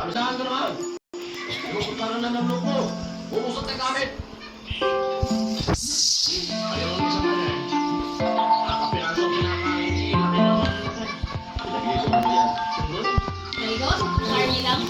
Pamisahan ka naman. Inupunta na ng loko. Umusot ng gamit. Ayaw ang isang ano eh. Nakapiraso ang pinakain. Laki naman. Pinag-iisip mo yan. Naligaw? Carly lang.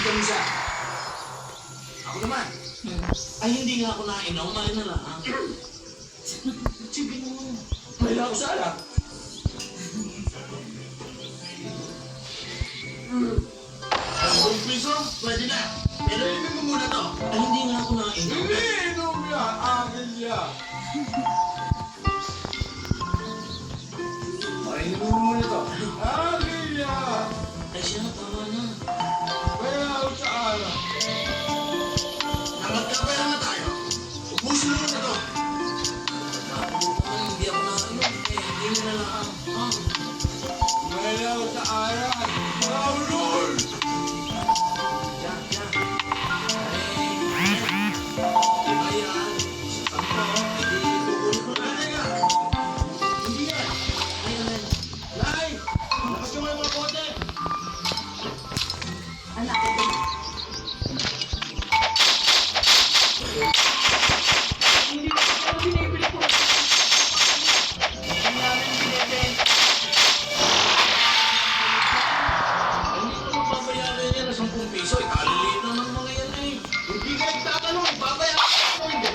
Tignan mo siya. Ako naman. Hmm. Ay, hindi nga ako nainom. Mali na lang. Sige mo. May lang ako sa alak. Ang piso, pwede na. Pero inumin mo muna to. Ay, hindi nga ako nainom. Hindi, inom yan. Akin yan. Ay, inumin mo muna to. Akin yan. Ay, siya, tama na. Kaya ako sa alak. Nagkapera na tayo. Ubusin mo muna to. Hindi ako nainom. Hindi mo na lang. Kaya ako sa alak. Maulol. Yan, yan. Ay, iba yan. Sa tampo, hindi tukunin ko na. Teka. Hindi yan. Ay, ay. Nay! Lakas yung mga kote. Anak ko. Hindi ko ito binibili ko. Hindi namin binibenta. Hindi ko mapapayagan yan na 10 piso. Ikaliliit naman mga yan eh. Hindi ka nagtatanong. Ipapayagan ko hindi.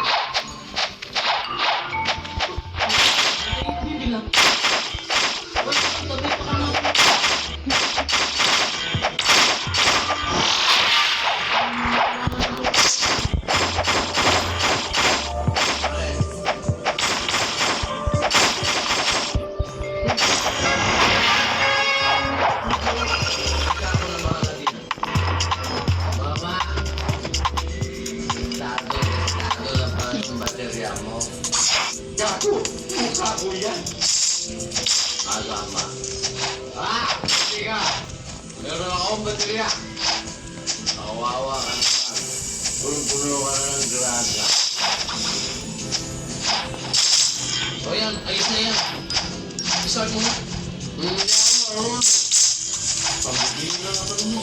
Hindi lang. Wala kang tabi pa ka na. Mama, tado na pa yung baterya mo. Gago. Mukha ko yan. Agama. Teka. Meron akong baterya. Kawawa ka naman. Puno-puno ka na ng grasa. O yan, ayos na yan. Isart mo na. Hindi ako marunong. Pambigil na naman mo.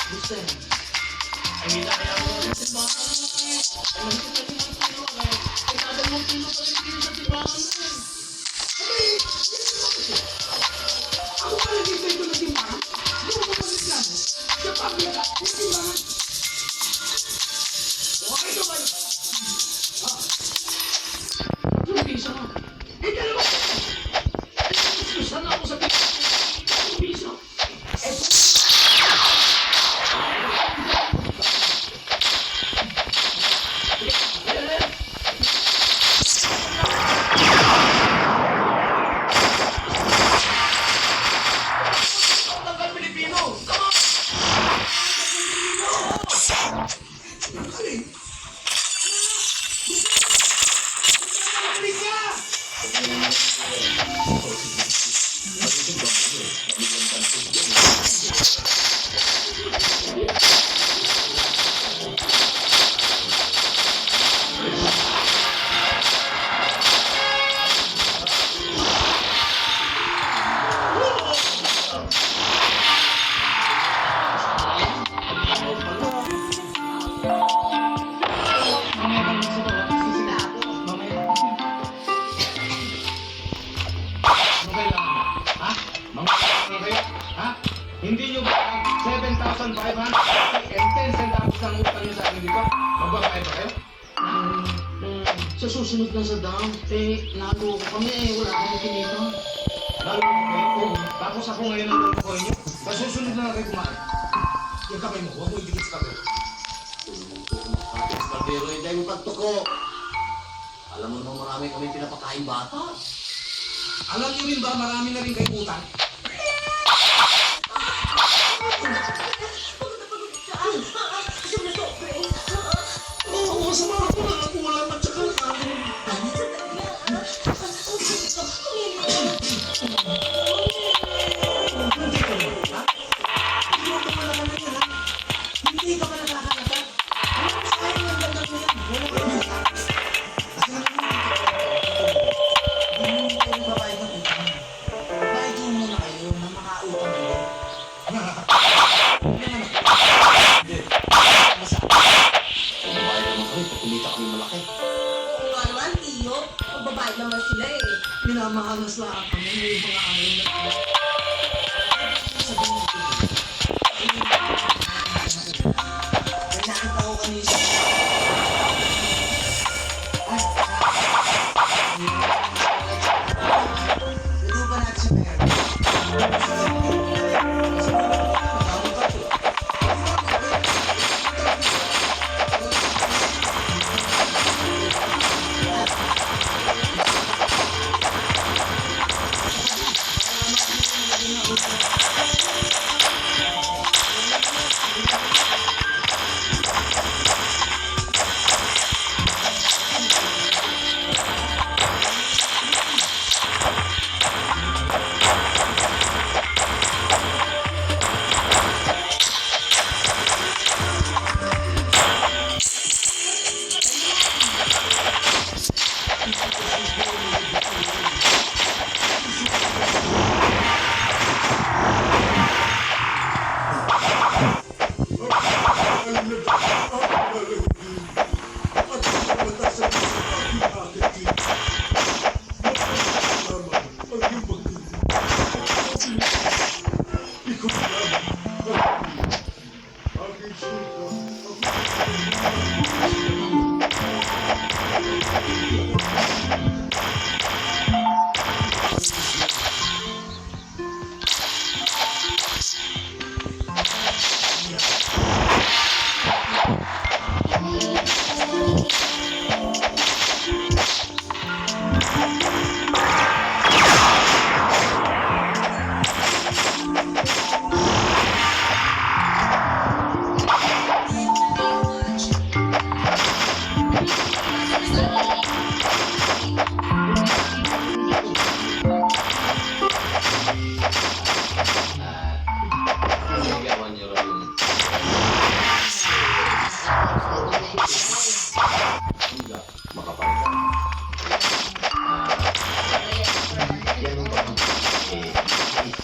Gusto yan. Ay, hindi na kaya mo rin sa bahay. Ay, mahigit na 5 kilo. Ay, kada 1 kilo pa rin kilo sa timbangan mo yan. Ay, ako pala dito ito na timbangan. Hindi mo pa reklamo. Sa pamilya, yung timbangan. Okay ito ba? Ah. Yung piso mo. Eh, dalawa. Sana ako sa piso. Yung piso. Tanggal Pilipino! Come on! Pilipino! Balik ka! Ano kailangan mo? Ha? Mga ano kayo? Ha? Hindi nyo ba 7,500 and 10 centavos ang utang nyo sa akin dito? Magbabayad ba kayo? Sa susunod na sa dam, nalo ko kami wala kami kinita. Lalo ko kayo? Oo. Tapos ako ngayon ang lolo ko inyo. Sa susunod na kayo kumain. Yung kamay mo, huwag mo idikit sa kamay. Pero hindi yung pagtuko. Alam mo naman marami kami pinapakain bata. Alam niyo rin ba marami na rin kayo utang? Oo, masama ako na ako wala pa tsaka na. minamahalas lahat kami ng mga araw na sabihin ko. May nakita ko kanina. Ito ba natin si Mary? Nagawan niyo rin yung makapagod. Yan ang pag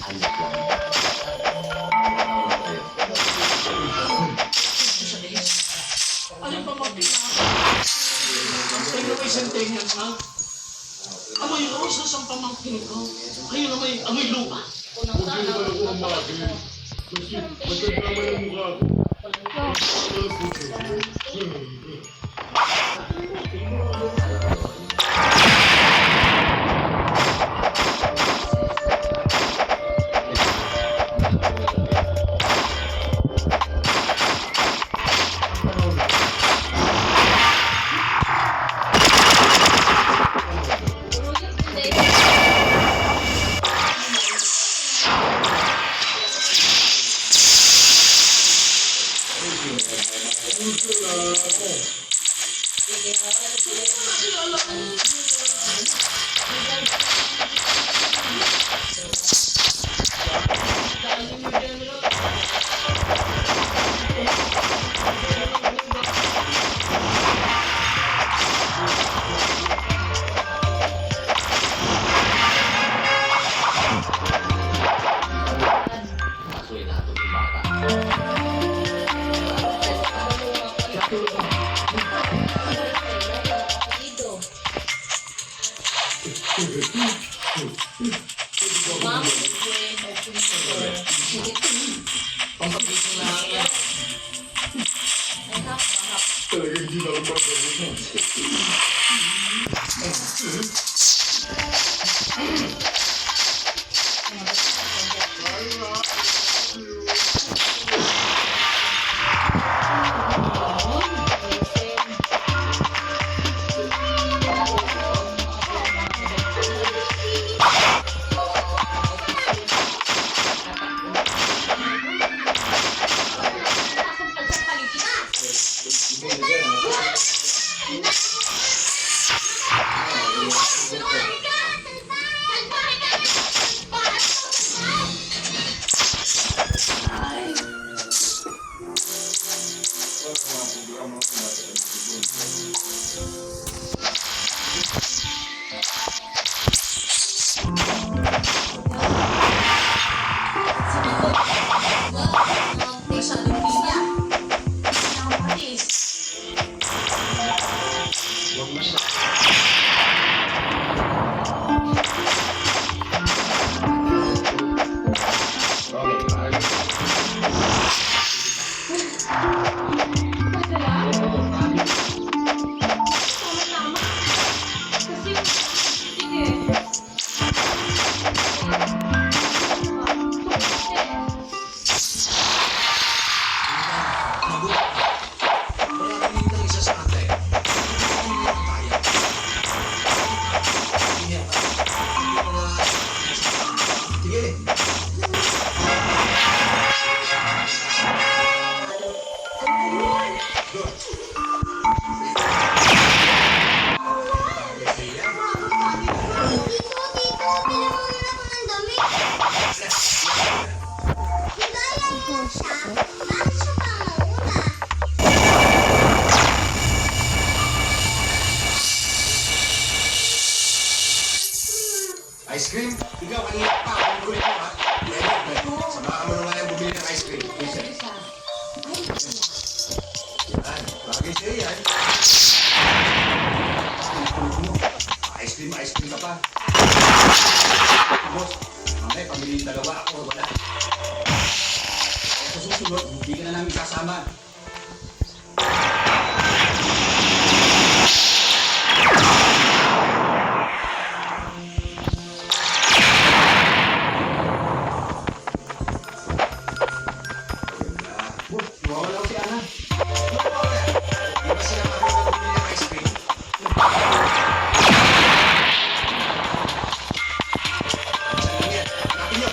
alis lang. Ano pa magpinaka? Ang tayo may sentenyan na. Amoy rosas ang pamangkin ko. Kayo na may amoy lupa. Unang Huwag niyo naman ako umagi. Kasi matanda naman ang mukha ko. Kaso inato yung bata. Dito. Ma'am, Pampagising na lang yan. Talagang hindi na ako magbago. Yung mas siya? Bakit siya pa mauna? Ice cream? Ikaw, kanina pa. Ang gulit mo, ha? Samahan mo naman yung bumili ng ice cream. Yan. Bagay sa'yo yan. Ice cream ka pa. Boss, mamaya pamili yung dalawa ako, wala. Sa susunod, hindi ka na namin kasama. Boss, mawala ko si Ana. Mawala. Di ba sila kami na bumili ng ice cream? Saan yan? Hanapin niyo.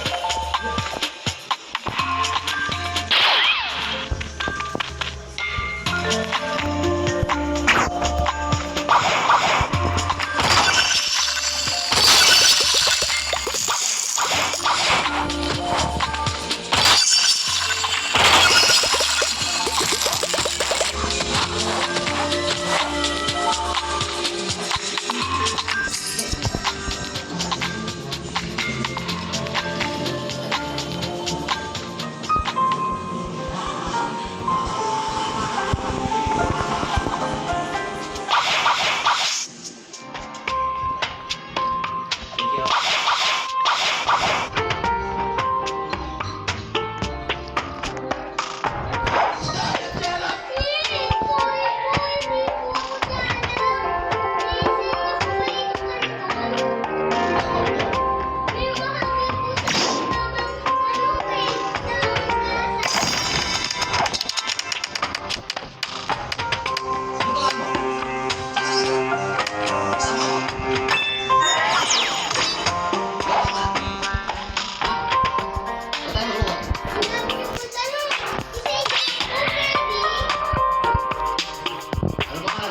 Ano ba ka?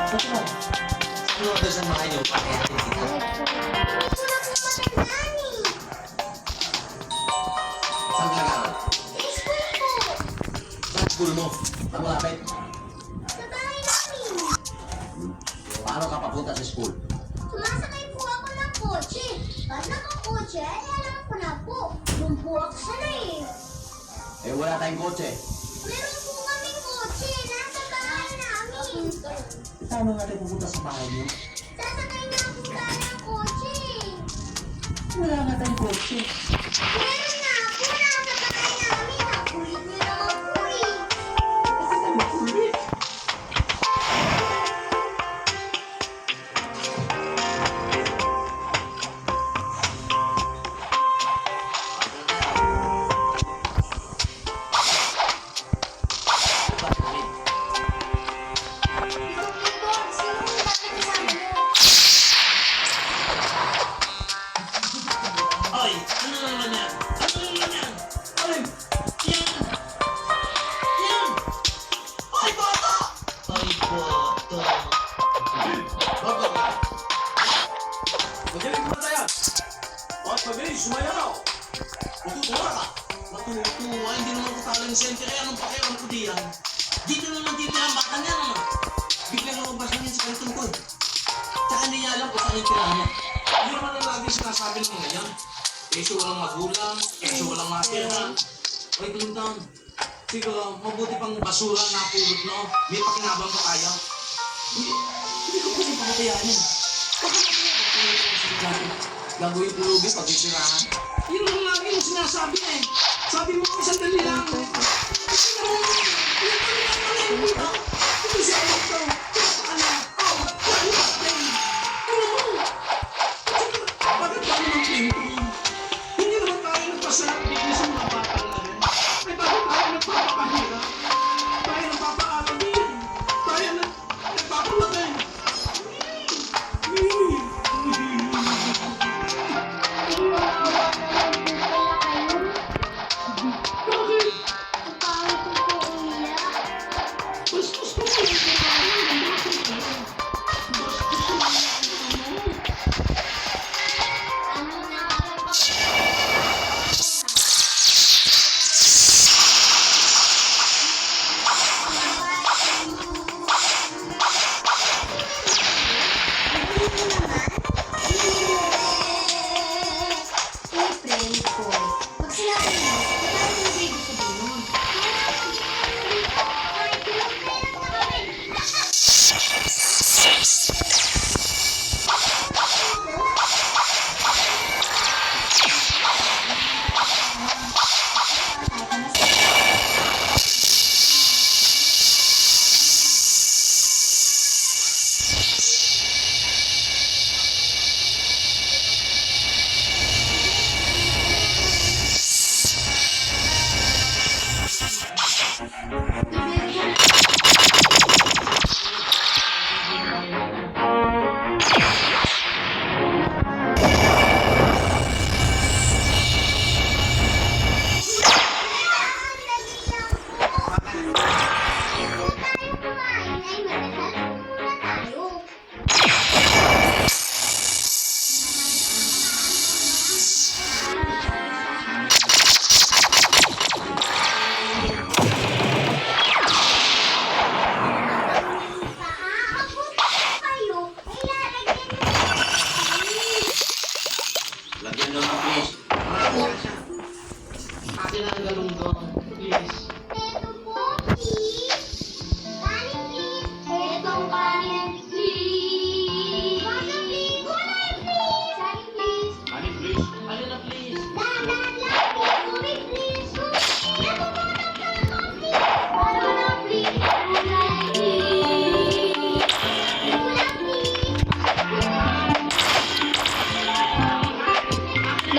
Bakit ka na? Ano ba sa mga inyo? Bakit kita? Saan ka nag-aaral? Saan school mo? Saan mo lapit? Paano ka papunta sa school? Sumasakay po ako ng kotse. Pag nakakotse, ay alam ko na po. Doon po ako sanay. Eh, wala tayong kotse. Meron po kaming kotse. Nasa bahay namin. Paano natin pupunta sa bahay niyo? Sasakay na po tayo ng kotse. Wala nga tayong kotse. Meron na po. Nasa bahay namin. Ang kulit niyo naman po eh. Bakit tayo makulit? Ay, ano naman yan? Ano naman yan? Ay, yan! Yan! Ay, bata! Ay, bata! Bata ka! Magaling ka tayo! Bakit mabilis? Sumayaw! Matutuwa ka! Matutuwa, hindi naman ko talagang sente. Kaya anong pakialam ko diyan? Dito naman dito ang bata niya naman. Biglang lumabas lang yan sa kalitong ko. Tsaka hindi niya alam kung saan yung tirahan niya. Hindi naman na lagi sinasabi ng mga yan. Keso walang magulang, keso walang matira. Ay, Clinton. Sige, mabuti pang basura na pulot, no? May pakinabang pa tayo. Hindi ko pwedeng pakatayanin. Gagawin pulubi pag isirahan. Yun lang lagi yung sinasabi eh. Sabi mo, isang dali lang. Kasi naman, ilan dito? Ito siya ako daw. Ano? Oh, lalo ka tayo. Ano mo? Bakit ba naman pinto? Hindi naman tayo nagpasarap dito sa mga bata na rin. Ay, bakit tayo nagpapakahirap? Tayo nagpapaalam din. Tayo nagpapalaki. Bakit? Ang pangit ko po umiyak. Bastos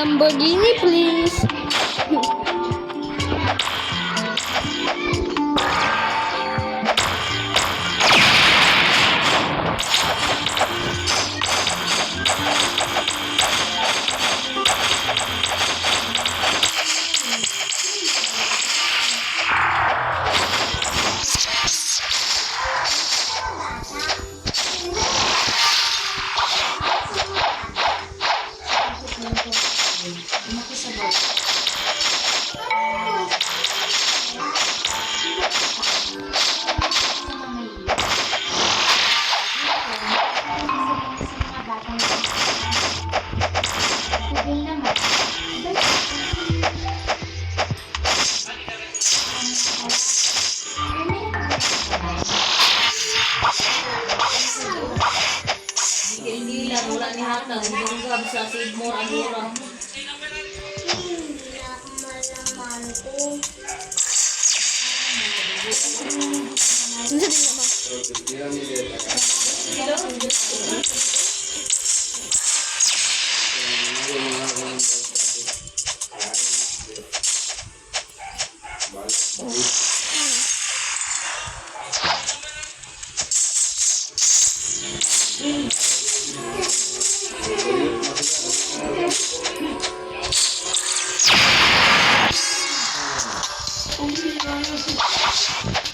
Lamborghini, please. Hindi lang, wala ni Hatang. Hindi ko sabi sa Sigmore, ano lang. Malaman ko. Ano sabi naman?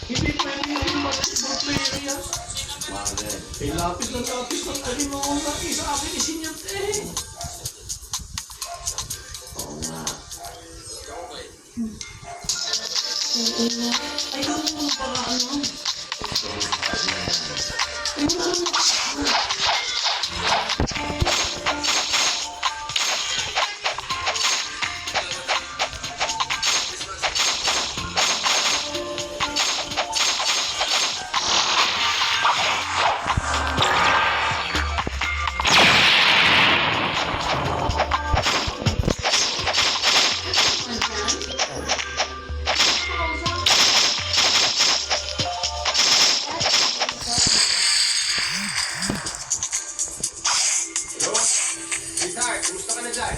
Hindi pwede na yung basketball player yan. Eh, lapis ng alinoong laki sa akin isinyat eh. Oo nga. Ay, gawin mo para ano? Ay, wala. Hello? Sweetheart, kumusta ka na dyan?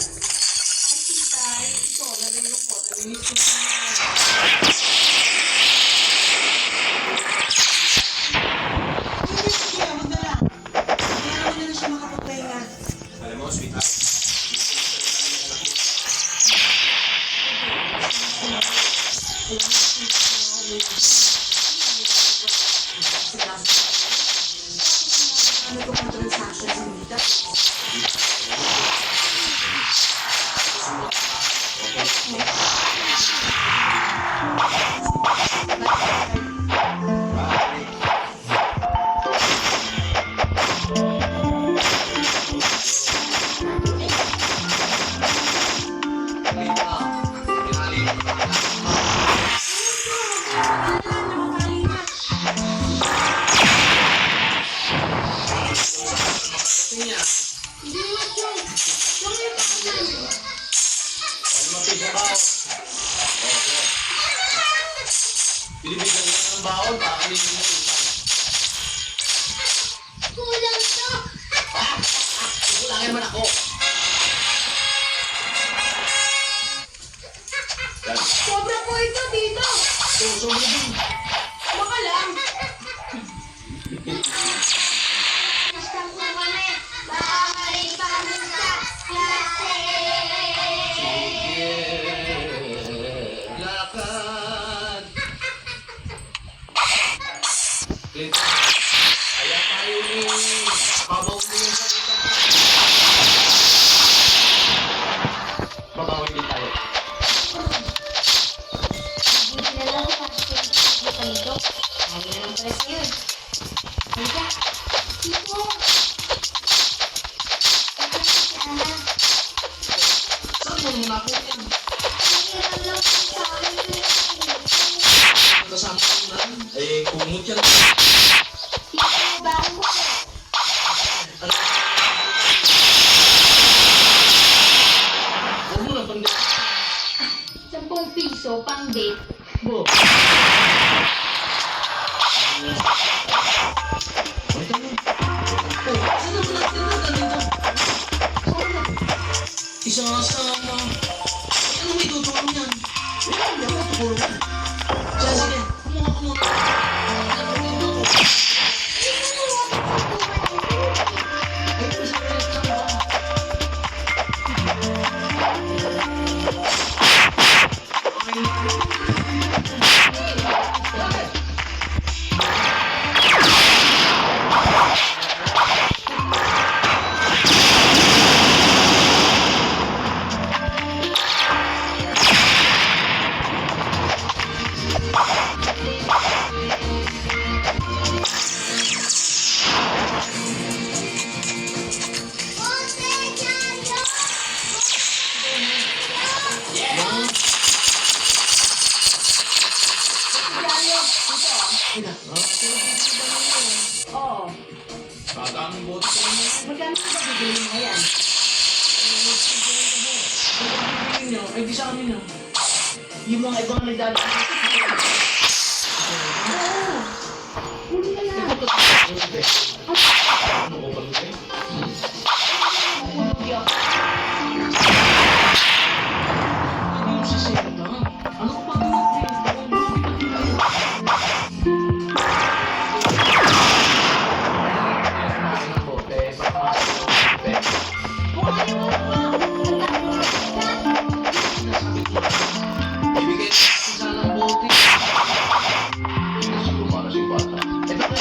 Alam mo, sweetheart, Binibigyan ko ng baon, pakalinin mo utang. Kulang to. Kulangin man ako. Yan. Sobra po ito dito. Sobra din. Baka lang. Basta po kami. Bye. Kami sa klase. Lakad. Kaya tayo ni babaw mo yung salita. Babawin din tayo. Buti na lang sa dito nito. Ano na ang press yun? Halika. Tipo. Saan mo muna po yan? Nangiram lang po sa akin. Kasama ko na. Eh, kumot yan. Tipo ba ako? Huwag mo na bandi. 10 piso pang date. Bo. Ito mo. Oh, saan naman natin na dito? sasama. Ay, ano may tutulong yan? Hindi ako tutulungan. Sige, kumuha ko muna. Ay, ito sa red lang ba? Oo. Tataming bote ko naman. Magkano ba bibili mo yan? Pagkakalin nyo, ay di sa amin na. Yung mga ibang nagdadaan. Huli ka na. Ano ko pag-ibig? Huli ako. Ano yung sisita? Ano ko pag-ibig? Ibigay sa ng bote. Siguro para si bata. Ito na.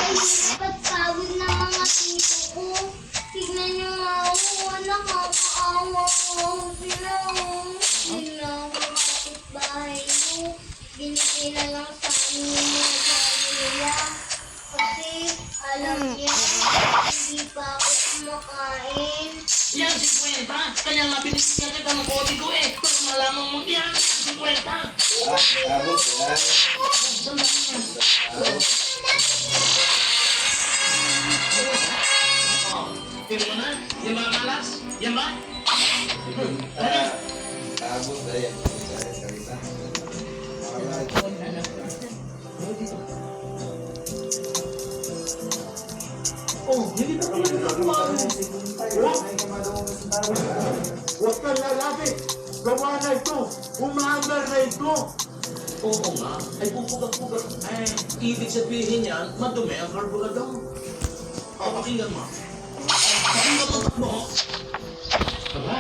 Pagkawin ng mga tito ko. Tignan niyo nga ako, nakakaawa ko sila. Tignan mo kapitbahay mo. Binigay na lang sa amin yung mga gamit nila. Kasi alam niya, hindi pa ako kumakain. Yan, 50. Kaya nga binigyan kita ng bote ko eh. Pero malaman mo yan, 50. Oh, tingnan mo na. Yan ba malas? Yan ba? Tapos ayan. Isa. Oh, hindi na pala nagawa mo. Huwag kang lalaki. Gawa na ito. Umaandar na ito. Oo nga. Ay pupugat-pugat. Ay, ibig sabihin yan, madumi ang karburador. Pakinggan mo. Pakinggan mo takbo. Aba,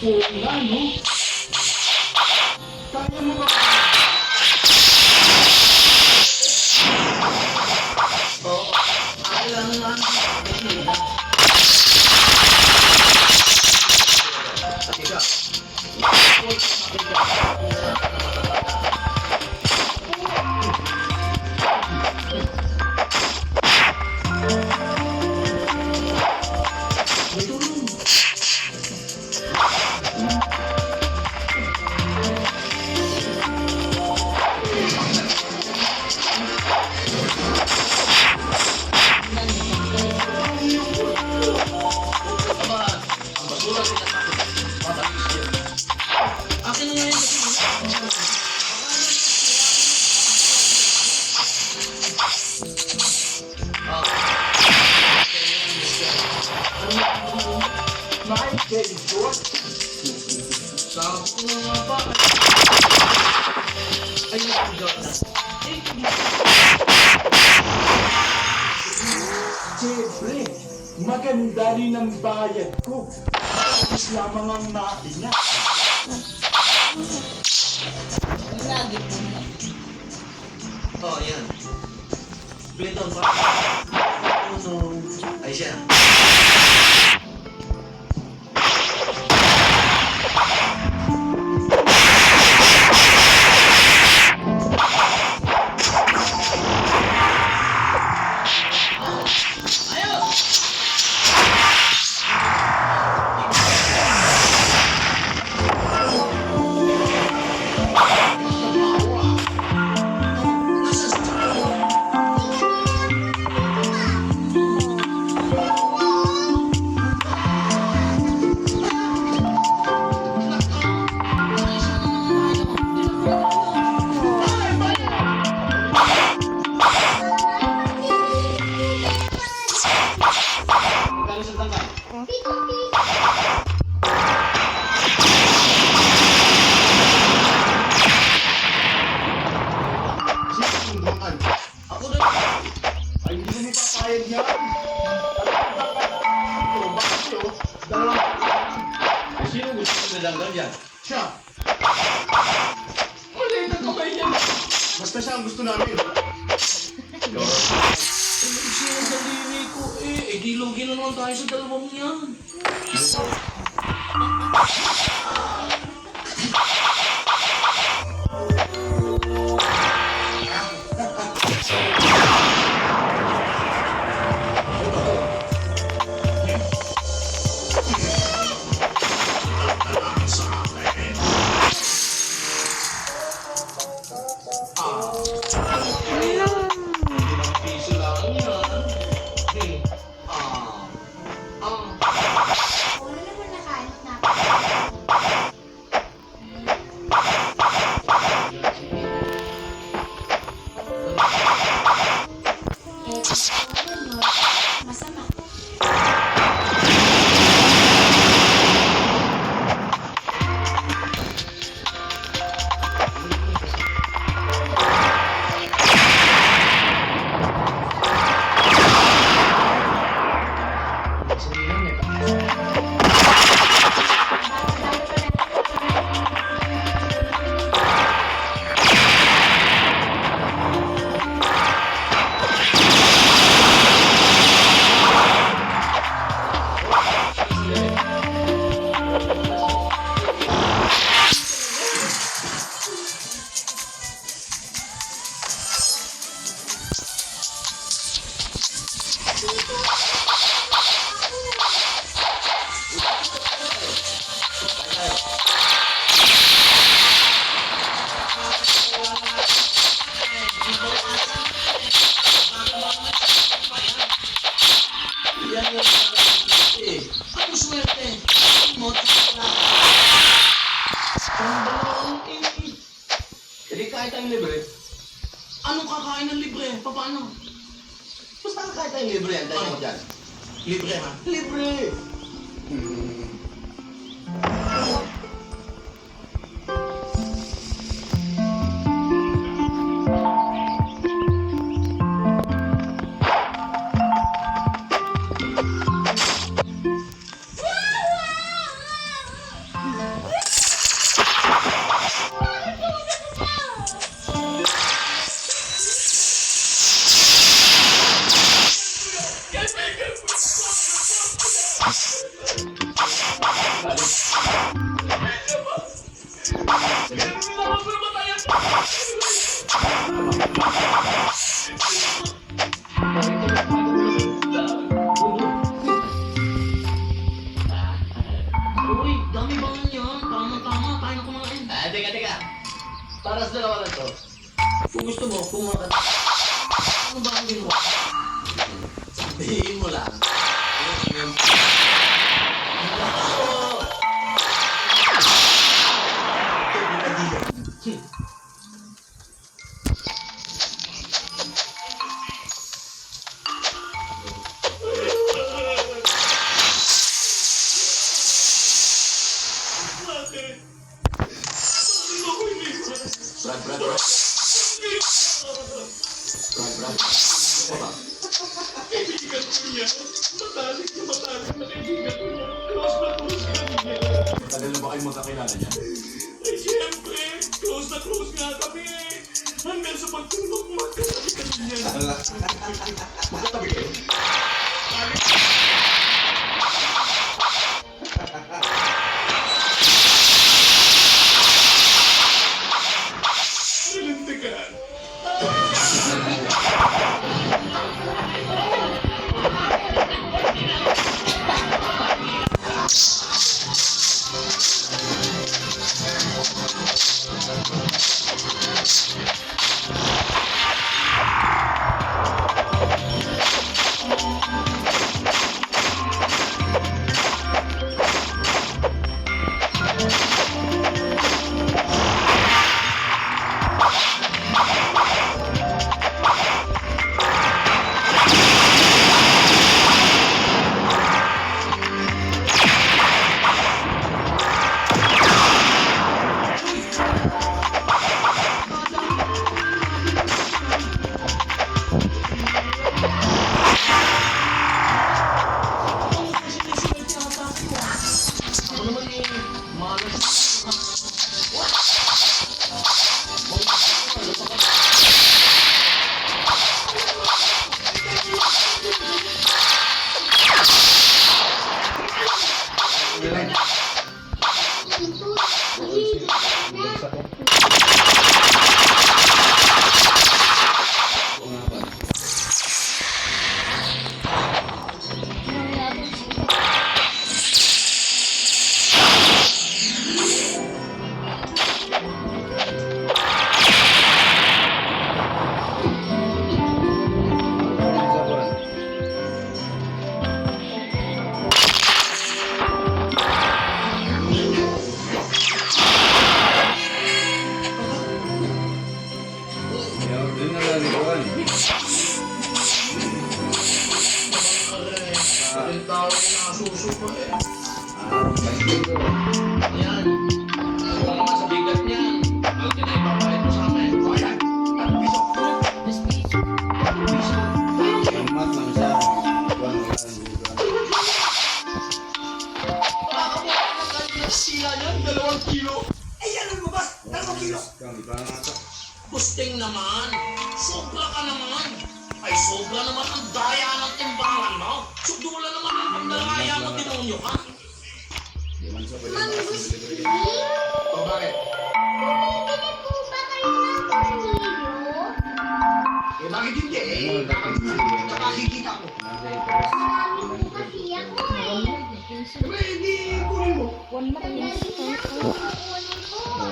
Oo nga, no? Kaya mo ba? oo. Kailangan nga. Teka. Aba, ang basura tinatakot. Matalis yun. Akin na nga yun kasi. Mike, very good. Sakto na nga ba? Ayun ang Jordan. Siyempre, maganda rin ang bayad ko. Tapos lamang ang maina. Lagi po na. Oh, yan. Clinton pa. Ay siya. Wow! sa tangkay? Pitong piso. Sino yung dumaan? Ako na. Ay, hindi mo papayag yan. Ito, bakit yun? Dalawang Ay, sino gusto ko nalanggal yan? siya. Maliit ang kamay niya. Basta siya ang gusto namin. Sino sa dini ko eh. Eh, di lugi na naman tayo sa dalawang yan. Ilang piso lang yan. Wala naman nakain na. Masama. Yan yung eh. Ano swerte? Mo na. Ang dalawang eh. Hindi kahit ang libre. Anong kakain ng libre? Paano? Basta kahit ang libre, ang dahil mo dyan. Libre ha? Libre! Uy, dami ba yan? Tama-tama, tayo na kumain. Ah, teka. Para sa dalawa lang to. Kung gusto mo, kumuha ka. Ano ba ang ginawa? Sabihin mo lang. Brad. Tagal na ba kayo magkakilala niya? Eh, siyempre, close na close nga kami eh. Hanggang sa pagtulog magkasabi kami niya. Magkatabi kayo? Nalintikan. tao ay nakasusuko eh. Pag-ibig ko. Yan. Ito naman sa bigat niyan. Malaki na ipapalit mo sa amin. O yan. 3 piso. 3 piso. Mat lang siya. Buwan lang dito. Sila niyan, 2 kilo. Ay, ano mo ba? 2 kilo. Kang iba nga ito. Busting naman. Sobra ka naman. Ay, sobra naman ang daya ng timbangan mo. Sudula naman ang pagdalaya mo, demonyo ka. Di man siya pwede Mangustin? O, bakit? Bumibili po ba kayo ng tornilyo? Eh, bakit hindi? Eh, kakakikita ko. Marami po kasi ako eh. Eh, hindi kunin mo. Sandali lang po, kukunin ko ha.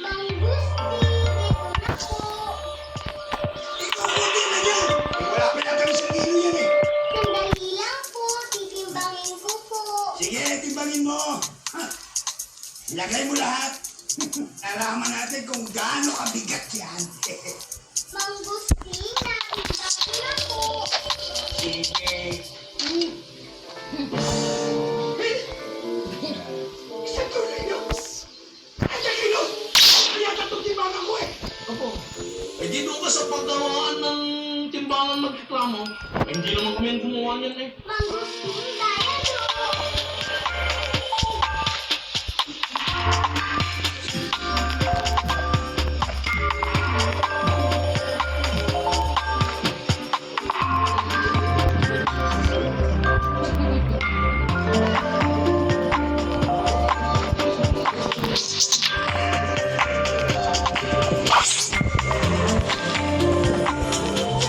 Mangustin, ito na po. Ikaw, hindi na yan. Eh, wala pa natin isang kilo yan eh. Sandali lang po, titimbangin ko po. Sige, timbangin mo. Ha? Ilagay mo lahat. Alaman natin kung gaano kabigat yan. Mangustin, natimbang na po. Sige. Isang tornilyo. Ay, kilo. Kaya tatong timbangan ko eh. Opo. Eh, di doon ka sa paggamaan ng timbangan magreklamo. Eh, hindi naman kami ang gumawa niyan eh. Mangustin, kaya po.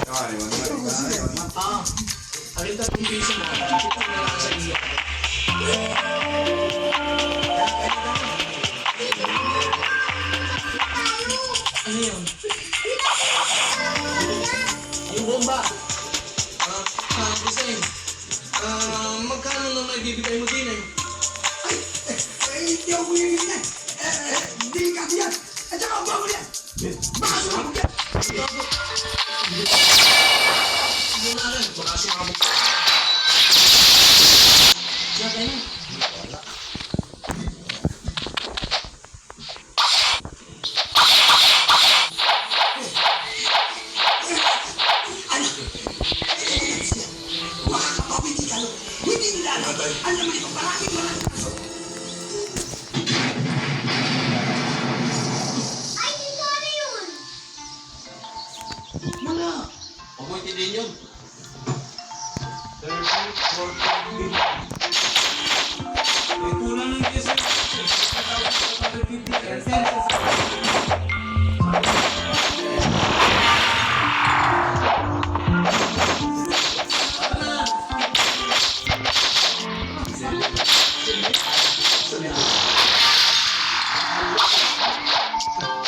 Ah, liwan mat. Liwan mat. Ah, alin 3 piso mo? Ito na lang sa iyo. Ano yun? Yung bomba. Design. Magkano na may bibigay mo din eh? Hindi ako bibigay yan. Delikado yan. At saka ang bago yan. Baka sumabog yan. Hindi na alam. Baka sumabog yan. Yan, tayo na. Ay, dito ano yun? Wala. Huwag mo intindihin yun. May kulang ng isa.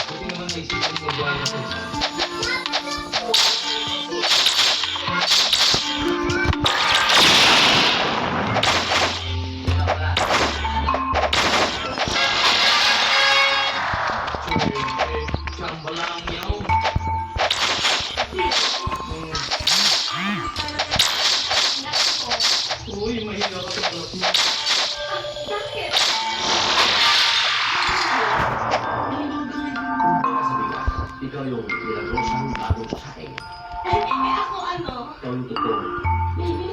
Buti naman naisipan mo ba natin. Samba lang yaw. Uy, mahirap ka sa balat mo. Bakit? Ikaw yung pinag-rosang bago sa akin. Ako ano? Ikaw yung totoo.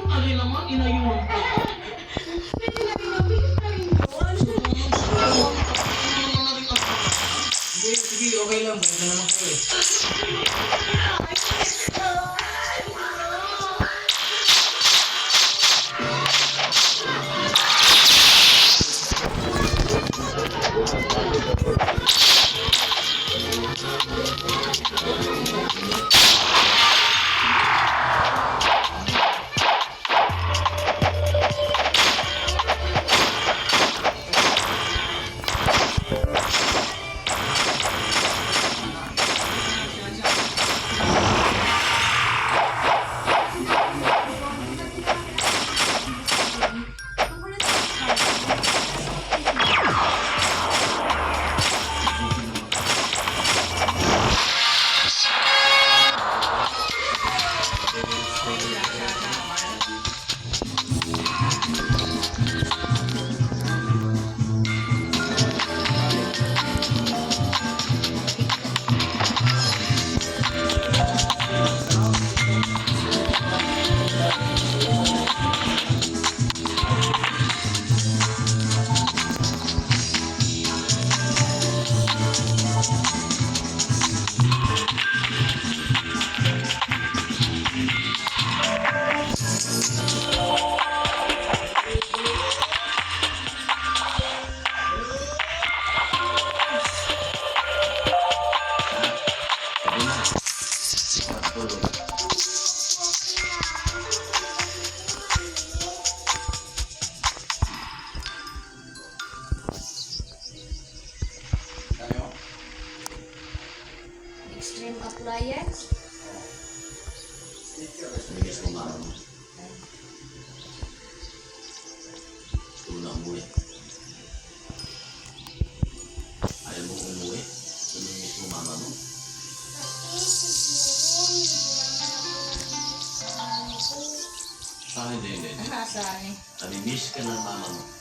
Alin naman, inayuhan ko. Pwede na rin mabilis na rin yun. Sige, sige, okay lang. Balik na naman kayo eh. bayan. Namiss mo mama mo. Gusto mo na umuwi. Ayaw mo umuwi. Namiss mo mama mo. Ah, hindi. Saan eh? Namiss ka ng mama mo.